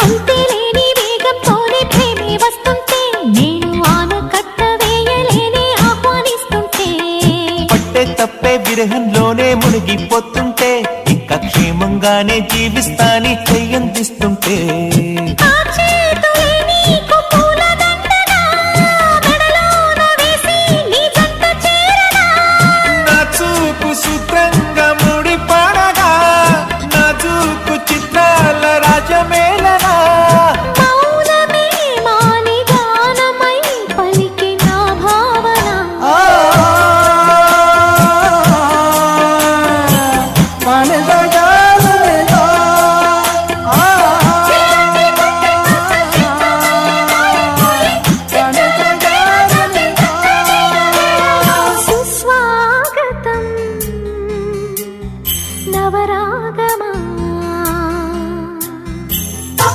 అంతేలేని వేగంతోనే ప్రేమే వస్తుంటే నేను ఆనకట్ట వేయలేని ఆహ్వానిస్తుంటే పట్టే తప్పే విరహంలోనే మునిగిపోతుంటే ఇంకా క్షేమంగానే జీవిస్తాని చెయ్యందిస్తుంటే